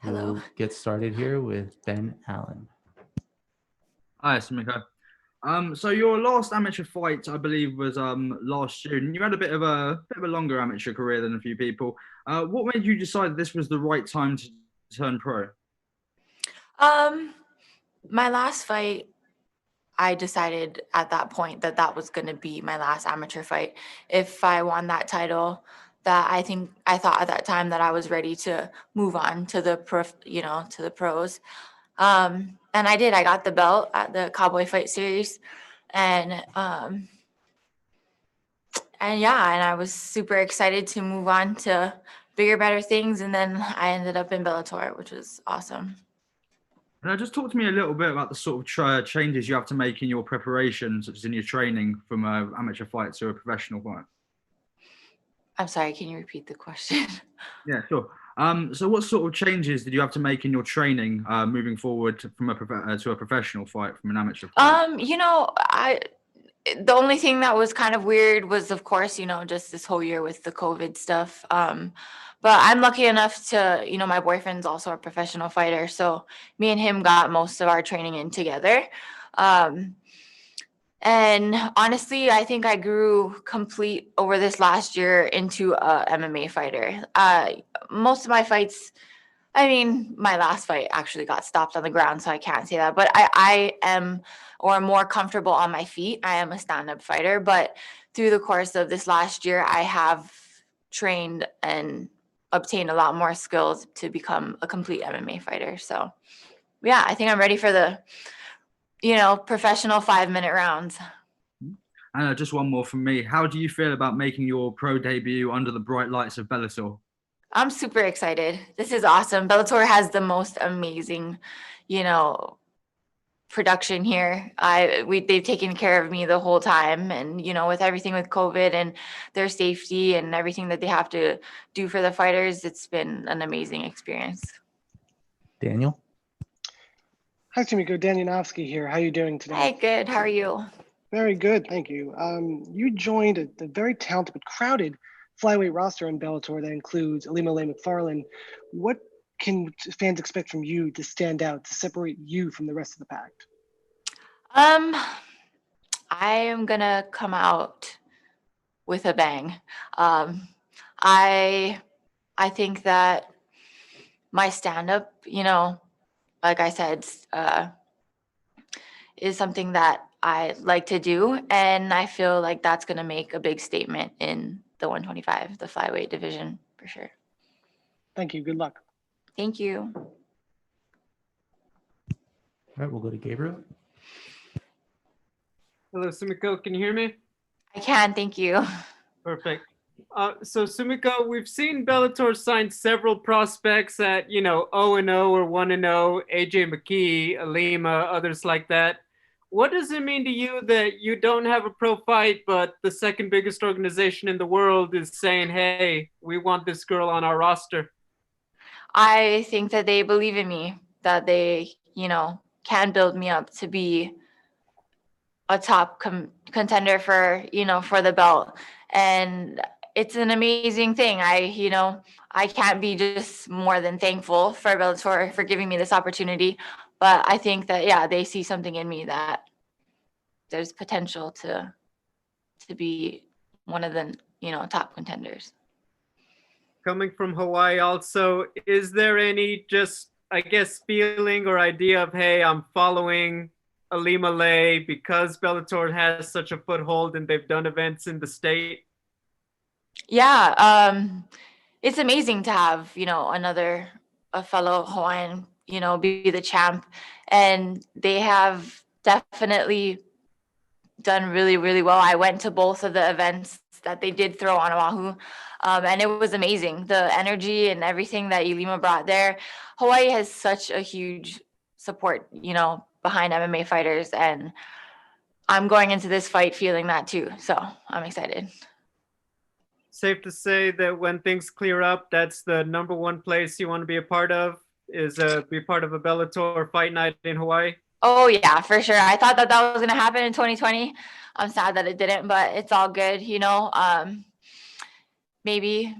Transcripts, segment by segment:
Hello. We'll get started here with Ben Allen. Hi, Sumiko. So your last amateur fight, I believe, was last June. You had a bit of a longer amateur career than a few people. What made you decide this was the right time to turn pro? Um, my last fight, I decided at that point that that was going to be my last amateur fight. If I won that title, that I thought at that time that I was ready to move on to the to the pros. And I did. I got the belt at the Cowboy Fight Series, and yeah, and I was super excited to move on to bigger, better things. And then I ended up in Bellator, which was awesome. Just talk to me a little bit about the sort of changes you have to make in your preparation, such as in your training from an amateur fight to a professional fight. I'm sorry, can you repeat the question? Yeah, sure. So what sort of changes did you have to make in your training moving forward from to a professional fight from an amateur fight? The only thing that was kind of weird was, of course, just this whole year with the COVID stuff. But I'm lucky enough to, my boyfriend's also a professional fighter, so me and him got most of our training in together. And honestly, I think I grew complete over this last year into a MMA fighter. Most of my fights, my last fight actually got stopped on the ground, so I can't say that. But I am more comfortable on my feet. I am a stand-up fighter. But through the course of this last year, I have trained and obtained a lot more skills to become a complete MMA fighter. So, yeah, I think I'm ready for the, professional 5-minute rounds. And just one more from me. How do you feel about making your pro debut under the bright lights of Bellator? I'm super excited. This is awesome. Bellator has the most amazing, production here. They've taken care of me the whole time, and with everything with COVID and their safety and everything that they have to do for the fighters, it's been an amazing experience. Daniel? Hi, Sumiko. Dan Yanofsky here. How are you doing today? Hey, good. How are you? Very good, thank you. You joined the very talented but crowded flyweight roster in Bellator that includes Ilima-Lei Macfarlane. What can fans expect from you to stand out, to separate you from the rest of the pack? I am gonna come out with a bang. I think that my stand-up, like I said, is something that I like to do, and I feel like that's gonna make a big statement in the 125, the flyweight division, for sure. Thank you. Good luck. Thank you. All right, we'll go to Gabriel. Hello, Sumiko. Can you hear me? I can, thank you. Perfect. So, Sumiko, we've seen Bellator sign several prospects at, 0-0 or 1-0, AJ McKee, Ilima, others like that. What does it mean to you that you don't have a pro fight, but the second biggest organization in the world is saying, hey, we want this girl on our roster? I think that they believe in me, that they, can build me up to be a top contender for, for the belt. And it's an amazing thing. I can't be just more than thankful for Bellator for giving me this opportunity. But I think that, yeah, they see something in me that there's potential to be one of the, top contenders. Coming from Hawaii also, is there any just, I guess, feeling or idea of, hey, I'm following Ilima-Lei because Bellator has such a foothold and they've done events in the state? Yeah, it's amazing to have, a fellow Hawaiian, be the champ. And they have definitely done really, really well. I went to both of the events that they did throw on Oahu, and it was amazing. The energy and everything that Ilima brought there. Hawaii has such a huge support, behind MMA fighters, and I'm going into this fight feeling that too. So I'm excited. Safe to say that when things clear up, that's the number one place you want to be a part of, is be part of a Bellator fight night in Hawaii? Oh, yeah, for sure. I thought that was going to happen in 2020. I'm sad that it didn't, but it's all good, maybe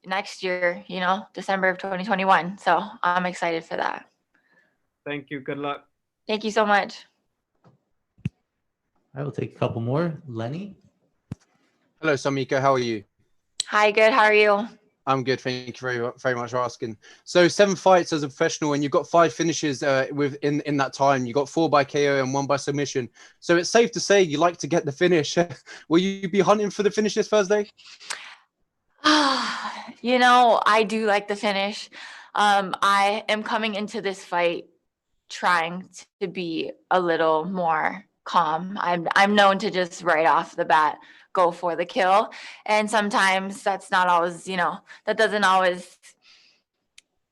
next year, you know, December of 2021. So I'm excited for that. Thank you. Good luck. Thank you so much. I will take a couple more. Lenny. Hello, Sumiko. How are you? Hi, good. How are you? I'm good. Thank you very much for asking. So 7 fights as a professional, and you've got 5 finishes in that time. You got 4 by KO and 1 by submission. So it's safe to say you like to get the finish. Will you be hunting for the finish this Thursday? You know, I do like the finish. I am coming into this fight trying to be a little more calm. I'm known to just right off the bat go for the kill, and sometimes that's not always, you know, that doesn't always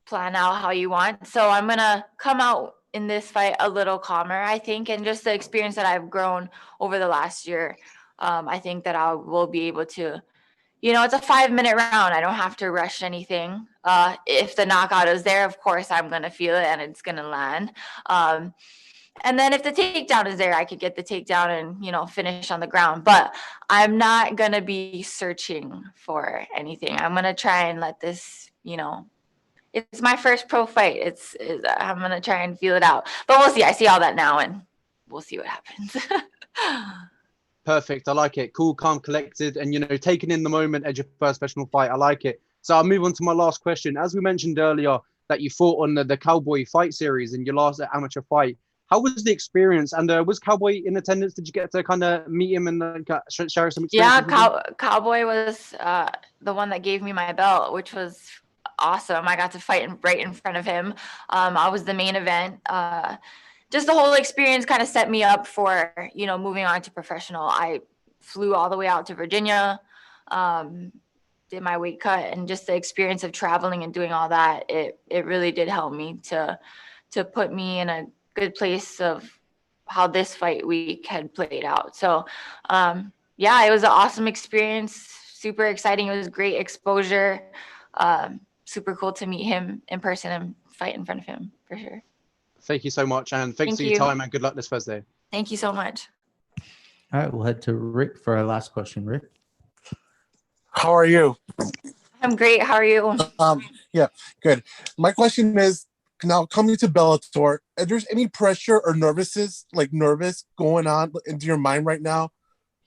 plan out how you want. So I'm gonna come out in this fight a little calmer, I think, and just the experience that I've grown over the last year. I think that I will be able to, you know, it's a 5-minute round. I don't have to rush anything. If the knockout is there, of course, I'm going to feel it and it's going to land. And then if the takedown is there, I could get the takedown and, you know, finish on the ground. But I'm not going to be searching for anything. I'm going to try and let this, you know, it's my first pro fight. I'm going to try and feel it out. But we'll see. I see all that now and we'll see what happens. Perfect. I like it. Cool, calm, collected, and, you know, taking in the moment as your first professional fight. I like it. So I'll move on to my last question. As we mentioned earlier, that you fought on the Cowboy fight series in your last amateur fight. How was the experience? And was Cowboy in attendance? Did you get to kind of meet him and share some experience? Yeah, Cowboy was the one that gave me my belt, which was awesome. I got to fight right in front of him. I was the main event. Just the whole experience kind of set me up for, you know, moving on to professional. I flew all the way out to Virginia, did my weight cut, and just the experience of traveling and doing all that, it really did help me to put me in a good place of how this fight week had played out. So yeah, it was an awesome experience, super exciting. It was great exposure, super cool to meet him in person and fight in front of him for sure. Thank you so much, and thanks for your time, and good luck this Thursday. Thank you so much. All right, we'll head to Rick for our last question. Rick. How are you? I'm great. How are you? Yeah, good. My question is, now coming to Bellator, is there any pressure or nervous going on into your mind right now,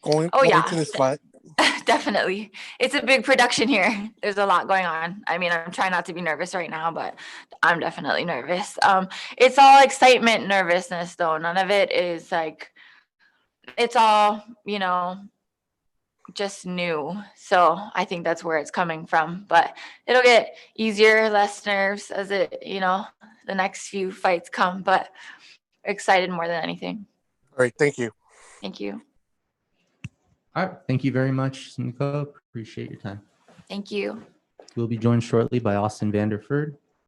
going into this fight? Definitely. It's a big production here. There's a lot going on. I mean, I'm trying not to be nervous right now, but I'm definitely nervous. It's all excitement, nervousness though. None of it is like, it's all, you know, just new. So I think that's where it's coming from, but it'll get easier, less nerves as it, you know, the next few fights come, but excited more than anything. All right. Thank you. Thank you. All right. Thank you very much, Sumiko. Appreciate your time. Thank you. We'll be joined shortly by Austin Vanderford.